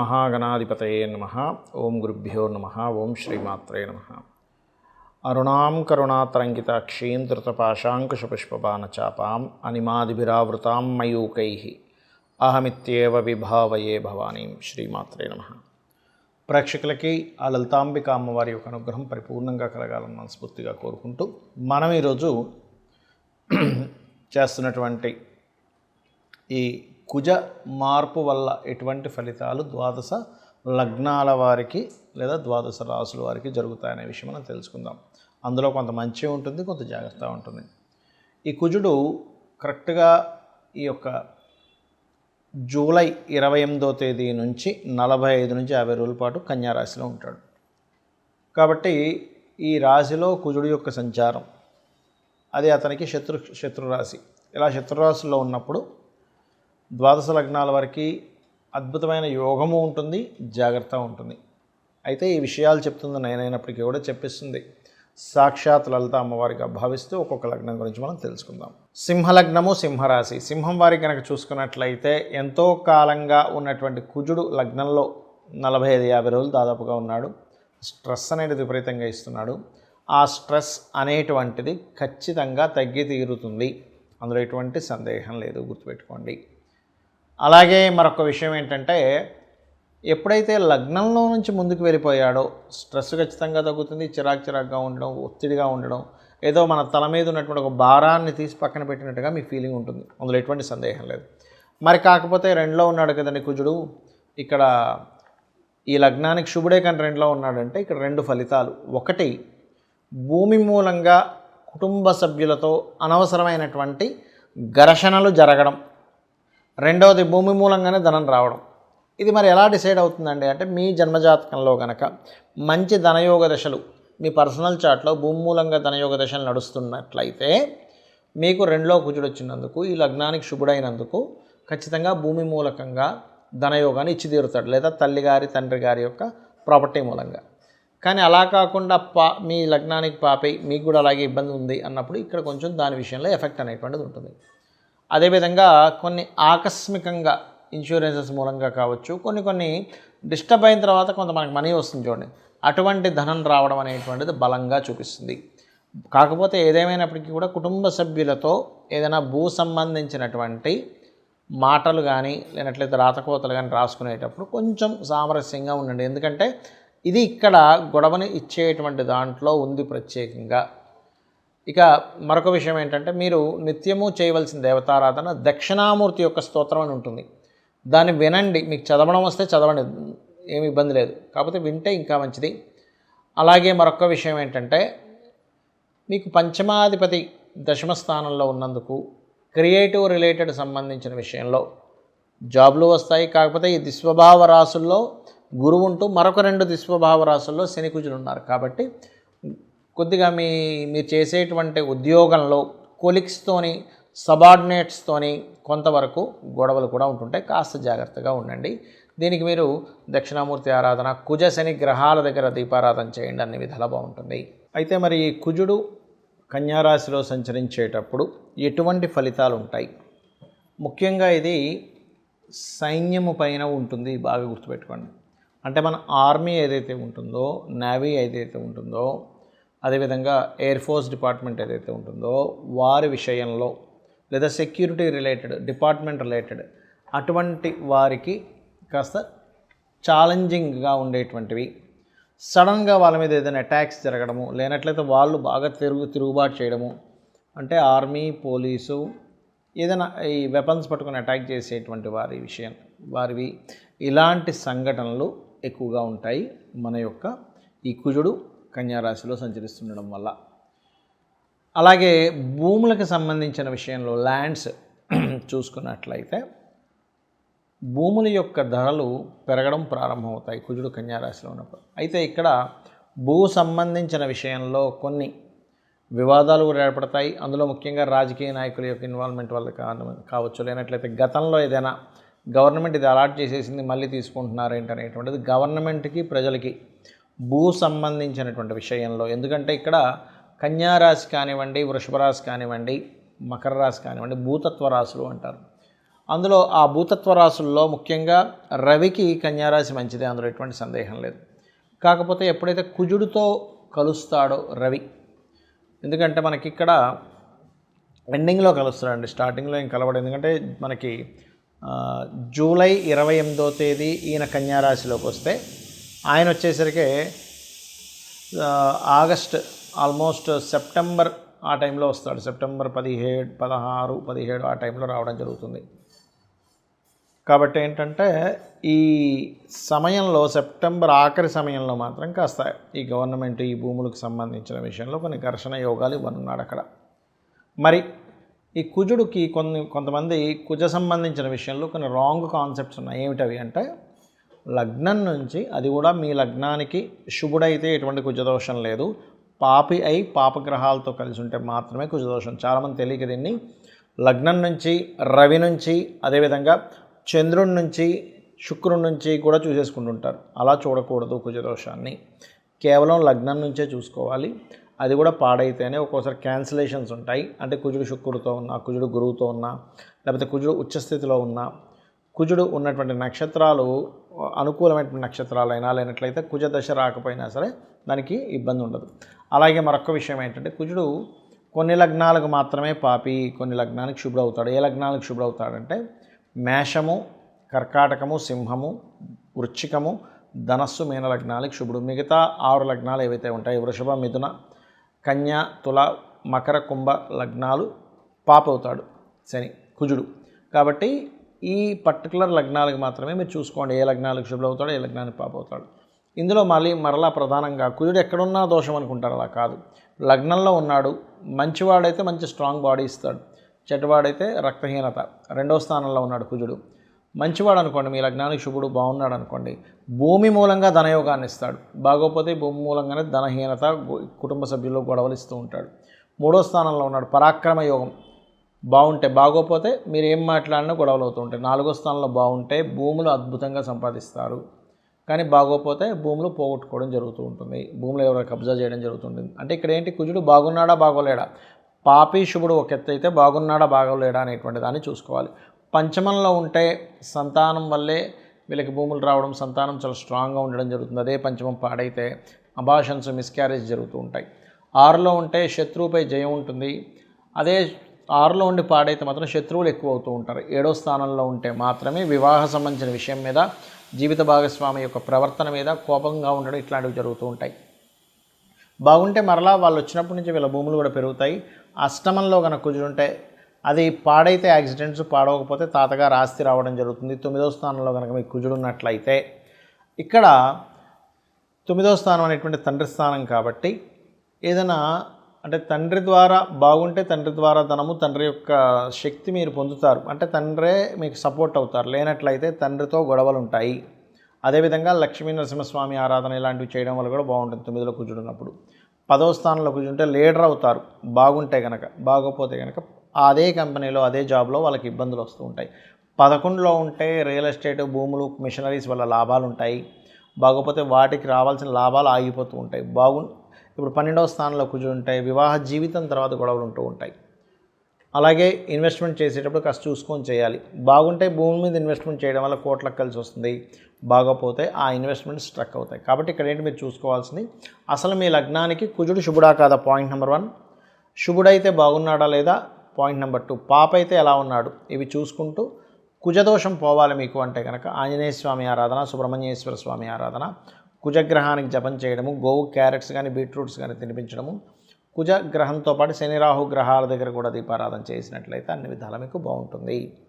మహాగణాధిపతయే నమః. ఓం గురుభ్యో నమః. ఓం శ్రీమాత్రే నమః. అరుణాం కరుణాతరంగితాక్షీం ధృతపాశాంకుశపుష్పబాణచాపాం అనిమాదిభిరావృతాం మయూకైః అహమిత్యేవ విభావయే భవానీం. శ్రీమాత్రే నమః. ప్రేక్షకులకి ఆ లలితాంబిక అమ్మవారి యొక్క అనుగ్రహం పరిపూర్ణంగా కలగాలని మనస్ఫూర్తిగా కోరుకుంటూ మనం ఈరోజు చేస్తున్నటువంటి ఈ కుజ మార్పు వల్ల ఎటువంటి ఫలితాలు ద్వాదశ లగ్నాల వారికి లేదా ద్వాదశ రాసుల వారికి జరుగుతాయనే విషయం మనం తెలుసుకుందాం. అందులో కొంత మంచి ఉంటుంది, కొంత జాగ్రత్త ఉంటుంది. ఈ కుజుడు కరెక్ట్గా ఈ యొక్క జూలై 28వ తేదీ నుంచి 45 నుంచి 50 రోజుల పాటు కన్యారాశిలో ఉంటాడు. కాబట్టి ఈ రాశిలో కుజుడు యొక్క సంచారం అది అతనికి శత్రురాశి. ఇలా శత్రురాశిలో ఉన్నప్పుడు ద్వాదశ లగ్నాల వారికి అద్భుతమైన యోగము ఉంటుంది, జాగ్రత్త ఉంటుంది. అయితే ఈ విషయాలు చెప్తుంది నేనైనప్పటికీ కూడా చెప్పిస్తుంది సాక్షాత్ లలిత అమ్మవారిగా భావిస్తూ ఒక్కొక్క లగ్నం గురించి మనం తెలుసుకుందాం. సింహలగ్నము, సింహరాశి. సింహం వారికి కనుక చూసుకున్నట్లయితే ఎంతో కాలంగా ఉన్నటువంటి కుజుడు లగ్నంలో 45-50 రోజులు దాదాపుగా ఉన్నాడు. స్ట్రెస్ అనేది విపరీతంగా ఇస్తున్నాడు. ఆ స్ట్రెస్ అనేటువంటిది ఖచ్చితంగా తగ్గి తీరుతుంది, అందులో ఎటువంటి సందేహం లేదు, గుర్తుపెట్టుకోండి. అలాగే మరొక విషయం ఏంటంటే, ఎప్పుడైతే లగ్నంలో నుంచి ముందుకు వెళ్ళిపోయాడో స్ట్రెస్ ఖచ్చితంగా తగ్గుతుంది. చిరాకుగా ఉండడం, ఒత్తిడిగా ఉండడం, ఏదో మన తల మీద ఉన్నటువంటి ఒక భారాన్ని తీసి పక్కన పెట్టినట్టుగా మీ ఫీలింగ్ ఉంటుంది, అందులో ఎటువంటి సందేహం లేదు. మరి కాకపోతే 2లో ఉన్నాడు కదండి కుజుడు. ఇక్కడ ఈ లగ్నానికి శుభుడే కానీ 2లో ఉన్నాడంటే ఇక్కడ 2 ఫలితాలు. ఒకటి, భూమి మూలంగా కుటుంబ సభ్యులతో అనవసరమైనటువంటి ఘర్షణలు జరగడం. రెండవది, భూమి మూలంగానే ధనం రావడం. ఇది మరి ఎలా డిసైడ్ అవుతుందండి అంటే, మీ జన్మజాతకంలో కనుక మంచి ధనయోగ దశలు మీ పర్సనల్ చార్ట్లో భూమి మూలంగా ధనయోగ దశలు నడుస్తున్నట్లయితే మీకు 2లో కుజుడు వచ్చినందుకు, ఈ లగ్నానికి శుభుడైనందుకు ఖచ్చితంగా భూమి మూలకంగా ధనయోగాన్ని ఇచ్చి తీరుతాడు, లేదా తల్లిగారి తండ్రి గారి యొక్క ప్రాపర్టీ మూలంగా. కానీ అలా కాకుండా మీ లగ్నానికి పాపై మీకు కూడా అలాగే ఇబ్బంది ఉంది అన్నప్పుడు ఇక్కడ కొంచెం దాని విషయంలో ఎఫెక్ట్ అనేటువంటిది ఉంటుంది. అదేవిధంగా కొన్ని ఆకస్మికంగా ఇన్సూరెన్సెస్ మూలంగా కావచ్చు, కొన్ని డిస్టర్బ్ అయిన తర్వాత కొంత మనకు మనీ వస్తుంది చూడండి, అటువంటి ధనం రావడం అనేటువంటిది బలంగా చూపిస్తుంది. కాకపోతే ఏదేమైనప్పటికీ కూడా కుటుంబ సభ్యులతో ఏదైనా భూ సంబంధించినటువంటి మాటలు కానీ లేనట్లయితే రాతకోతలు కానీ రాసుకునేటప్పుడు కొంచెం సామరస్యంగా ఉండండి. ఎందుకంటే ఇది ఇక్కడ గొడవని ఇచ్చేటువంటి దాంట్లో ఉంది ప్రత్యేకంగా. ఇక మరొక విషయం ఏంటంటే, మీరు నిత్యము చేయవలసిన దేవతారాధన దక్షిణామూర్తి యొక్క స్తోత్రం అని ఉంటుంది. దాన్ని వినండి, మీకు చదవడం వస్తే చదవండి, ఏమి ఇబ్బంది లేదు. కాకపోతే వింటే ఇంకా మంచిది. అలాగే మరొక విషయం ఏంటంటే, మీకు పంచమాధిపతి దశమ స్థానంలో ఉన్నందుకు క్రియేటివ్ రిలేటెడ్ సంబంధించిన విషయంలో జాబ్లు వస్తాయి. కాకపోతే ఈ దిస్వభావ రాసుల్లో గురువు ఉంటూ మరొక 2 దిస్వభావ రాసుల్లో శని కుజులు ఉన్నారు. కాబట్టి కొద్దిగా మీరు చేసేటువంటి ఉద్యోగంలో కొలిగ్స్తోని, సబార్డినేట్స్తోని కొంతవరకు గొడవలు కూడా ఉంటుంటాయి. కాస్త జాగ్రత్తగా ఉండండి. దీనికి మీరు దక్షిణామూర్తి ఆరాధన, కుజ శని గ్రహాల దగ్గర దీపారాధన చేయండి, అన్ని విధాలా బాగుంటుంది. అయితే మరి కుజుడు కన్యారాశిలో సంచరించేటప్పుడు ఎటువంటి ఫలితాలు ఉంటాయి? ముఖ్యంగా ఇది సైన్యము పైన ఉంటుంది, బాగా గుర్తుపెట్టుకోండి. అంటే మన ఆర్మీ ఏదైతే ఉంటుందో, నేవీ ఏదైతే ఉంటుందో, అదేవిధంగా ఎయిర్ ఫోర్స్ డిపార్ట్మెంట్ ఏదైతే ఉంటుందో వారి విషయంలో, లేదా సెక్యూరిటీ రిలేటెడ్ డిపార్ట్మెంట్ రిలేటెడ్ అటువంటి వారికి కాస్త ఛాలెంజింగ్గా ఉండేటువంటివి, సడన్గా వాళ్ళ మీద ఏదైనా అటాక్స్ జరగడము, లేనట్లయితే వాళ్ళు బాగా తిరుగుబాటు చేయడము, అంటే ఆర్మీ, పోలీసు ఏదైనా ఈ వెపన్స్ పట్టుకొని అటాక్ చేసేటువంటి వారివి ఇలాంటి సంఘటనలు ఎక్కువగా ఉంటాయి మన యొక్క ఈ కుజుడు కన్యారాశిలో సంచరిస్తుండడం వల్ల. అలాగే భూములకు సంబంధించిన విషయంలో ల్యాండ్స్ చూసుకున్నట్లయితే భూముల యొక్క ధరలు పెరగడం ప్రారంభమవుతాయి కుజుడు కన్యారాశిలో ఉన్నప్పుడు. అయితే ఇక్కడ భూ సంబంధించిన విషయంలో కొన్ని వివాదాలు కూడా ఏర్పడతాయి. అందులో ముఖ్యంగా రాజకీయ నాయకుల యొక్క ఇన్వాల్వ్మెంట్ వల్ల కావచ్చు, లేనట్లయితే గతంలో ఏదైనా గవర్నమెంట్ ఇది అలాట్ చేసేసింది మళ్ళీ తీసుకుంటున్నారు ఏంటనేటువంటిది గవర్నమెంట్కి, ప్రజలకి భూ సంబంధించినటువంటి విషయంలో. ఎందుకంటే ఇక్కడ కన్యారాశి కానివ్వండి, వృషభ రాశి కానివ్వండి, మకర రాశి కానివ్వండి, భూతత్వ రాశులు అంటారు. అందులో ఆ భూతత్వ రాశుల్లో ముఖ్యంగా రవికి కన్యారాశి మంచిదే, అందులో ఎటువంటి సందేహం లేదు. కాకపోతే ఎప్పుడైతే కుజుడితో కలుస్తాడో రవి, ఎందుకంటే మనకి ఇక్కడ ఎండింగ్లో కలుస్తాడండి, స్టార్టింగ్లో ఏం కలవడు. ఎందుకంటే మనకి జూలై 28వ తేదీ ఈయన కన్యారాశిలోకి వస్తే ఆయన వచ్చేసరికి ఆగస్ట్ ఆల్మోస్ట్ సెప్టెంబర్ ఆ టైంలో వస్తాడు. సెప్టెంబర్ 17, 16, 17 ఆ టైంలో రావడం జరుగుతుంది. కాబట్టి ఏంటంటే ఈ సమయంలో సెప్టెంబర్ ఆఖరి సమయంలో మాత్రం కాస్త ఈ గవర్నమెంట్ ఈ భూములకు సంబంధించిన విషయంలో కొన్ని ఘర్షణ యోగాలు ఇవ్వనున్నాడు అక్కడ. మరి ఈ కుజుడికి కొంతమంది కుజ సంబంధించిన విషయంలో కొన్ని రాంగ్ కాన్సెప్ట్స్ ఉన్నాయి. ఏమిటవి అంటే లగ్నం నుంచి, అది కూడా మీ లగ్నానికి శుభుడైతే ఎటువంటి కుజదోషం లేదు, పాపి అయి పాపగ్రహాలతో కలిసి ఉంటే మాత్రమే కుజదోషం. చాలామంది తెలియక దీన్ని లగ్నం నుంచి, రవి నుంచి, అదేవిధంగా చంద్రుడి నుంచి, శుక్రుడి నుంచి కూడా చూసేసుకుంటుంటారు. అలా చూడకూడదు కుజదోషాన్ని. కేవలం లగ్నం నుంచే చూసుకోవాలి. అది కూడా పాడైతేనే ఒక్కోసారి క్యాన్సిలేషన్స్ ఉంటాయి. అంటే కుజుడు శుక్రుడితో ఉన్నా, కుజుడు గురువుతో ఉన్నా, లేకపోతే కుజుడు ఉచ్చస్థితిలో ఉన్నా, కుజుడు ఉన్నటువంటి నక్షత్రాలు అనుకూలమైనటువంటి నక్షత్రాలైనా లేనట్లయితే కుజ దశ రాకపోయినా సరే దానికి ఇబ్బంది ఉండదు. అలాగే మరొక విషయం ఏంటంటే కుజుడు కొన్ని లగ్నాలకు మాత్రమే పాపి, కొన్ని లగ్నానికి శుభ్ర అవుతాడు. ఏ లగ్నాలకు శుభ్ర అవుతాడంటే మేషము, కర్కాటకము, సింహము, వృశ్చికము, ధనస్సు, మీన లగ్నాలకు శుభుడు. మిగతా 6 లగ్నాలు ఏవైతే ఉంటాయి, వృషభ, మిథున, కన్య, తుల, మకర, కుంభ లగ్నాలు పాప అవుతాడు శని, కుజుడు. కాబట్టి ఈ పర్టికులర్ లగ్నాలకు మాత్రమే మీరు చూసుకోండి ఏ లగ్నాలకు శుభుడు అవుతాడో, ఏ లగ్నానికి పాప అవుతాడు. ఇందులో మరలా ప్రధానంగా కుజుడు ఎక్కడున్నా దోషం అనుకుంటారు, అలా కాదు. లగ్నంలో ఉన్నాడు, మంచివాడైతే మంచి స్ట్రాంగ్ బాడీ ఇస్తాడు, చెడ్డవాడైతే రక్తహీనత. 2వ స్థానంలో ఉన్నాడు కుజుడు. మంచివాడు అనుకోండి, మీ లగ్నానికి శుభుడు బాగున్నాడు అనుకోండి, భూమి మూలంగా ధనయోగాన్ని ఇస్తాడు. బాగోపోతే భూమి మూలంగానే ధనహీనత, కుటుంబ సభ్యుల్లో గొడవలు ఇస్తూ ఉంటాడు. 3వ స్థానంలో ఉన్నాడు, పరాక్రమ యోగం బాగుంటే, బాగోపోతే మీరు ఏం మాట్లాడినా గొడవలు అవుతూ ఉంటాయి. 4వ స్థానంలో బాగుంటే భూములు అద్భుతంగా సంపాదిస్తారు, కానీ బాగోపోతే భూములు పోగొట్టుకోవడం జరుగుతూ ఉంటుంది, భూములు ఎవరైనా కబ్జా చేయడం జరుగుతుంటుంది. అంటే ఇక్కడ ఏంటి, కుజుడు బాగున్నాడా బాగోలేడా, పాపి శుభుడు ఒక ఎత్తు అయితే బాగున్నాడా బాగోలేడా అనేటువంటి దాన్ని చూసుకోవాలి. పంచమంలో ఉంటే సంతానం వల్లే వీళ్ళకి భూములు రావడం, సంతానం చాలా స్ట్రాంగ్గా ఉండడం జరుగుతుంది. అదే పంచమం పాడైతే అబాషన్స్, మిస్క్యారేజ్ జరుగుతూ ఉంటాయి. 6లో ఉంటే శత్రువుపై జయం ఉంటుంది. అదే 6లో ఉండి పాడైతే మాత్రం శత్రువులు ఎక్కువ అవుతూ ఉంటారు. 7వ స్థానంలో ఉంటే మాత్రమే వివాహ సంబంధించిన విషయం మీద, జీవిత భాగస్వామి యొక్క ప్రవర్తన మీద కోపంగా ఉండడం, ఇట్లాంటివి జరుగుతూ ఉంటాయి. బాగుంటే మరలా వాళ్ళు వచ్చినప్పటి నుంచి వీళ్ళ భూములు కూడా పెరుగుతాయి. అష్టమంలో కనుక కుజుడుంటే అది పాడైతే యాక్సిడెంట్స్, పాడవకపోతే తాతగారు ఆస్తి రావడం జరుగుతుంది. 9వ స్థానంలో కనుక మీకు కుజుడు ఉన్నట్లయితే, ఇక్కడ 9వ స్థానం అనేటువంటి తండ్రి స్థానం కాబట్టి ఏదైనా అంటే తండ్రి ద్వారా బాగుంటే తండ్రి ద్వారా ధనము, తండ్రి యొక్క శక్తి మీరు పొందుతారు, అంటే తండ్రే మీకు సపోర్ట్ అవుతారు. లేనట్లయితే తండ్రితో గొడవలు ఉంటాయి. అదేవిధంగా లక్ష్మీ నరసింహస్వామి ఆరాధన ఇలాంటివి చేయడం వల్ల కూడా బాగుంటుంది 9లో కుజుడు ఉన్నప్పుడు. 10వ స్థానంలో కుజుంటే లీడర్ అవుతారు బాగుంటే కనుక, బాగోపోతే కనుక అదే కంపెనీలో అదే జాబ్లో వాళ్ళకి ఇబ్బందులు వస్తూ ఉంటాయి. 11లో ఉంటే రియల్ ఎస్టేట్, భూములు, మిషనరీస్ వల్ల లాభాలు ఉంటాయి, బాగోపోతే వాటికి రావాల్సిన లాభాలు ఆగిపోతూ ఉంటాయి. ఇప్పుడు 12వ స్థానంలో కుజుడు ఉంటాయి, వివాహ జీవితం తర్వాత గొడవలు ఉంటూ ఉంటాయి. అలాగే ఇన్వెస్ట్మెంట్ చేసేటప్పుడు కాస్త చూసుకొని చేయాలి. బాగుంటే భూమి మీద ఇన్వెస్ట్మెంట్ చేయడం వల్ల కోట్లకు కలిసి వస్తుంది, బాగోపోతే ఆ ఇన్వెస్ట్మెంట్ స్ట్రక్ అవుతాయి. కాబట్టి ఇక్కడ ఏంటి మీరు చూసుకోవాల్సింది, అసలు మీ లగ్నానికి కుజుడు శుభుడా కాదా, పాయింట్ నెంబర్ 1. శుభుడైతే బాగున్నాడా లేదా, పాయింట్ నెంబర్ 2. పాప అయితే ఎలా ఉన్నాడు, ఇవి చూసుకుంటూ కుజదోషం పోవాలి మీకు అంటే కనుక ఆంజనేయ స్వామి ఆరాధన, సుబ్రహ్మణ్యేశ్వర స్వామి ఆరాధన, కుజగ్రహానికి జపం చేయడము, గోవు క్యారెట్స్ కానీ బీట్రూట్స్ కానీ తినిపించడము, కుజగ్రహంతో పాటు శని రాహు గ్రహాల దగ్గర కూడా దీపారాధన చేసినట్లయితే అన్ని విధాలా మీకు బాగుంటుంది.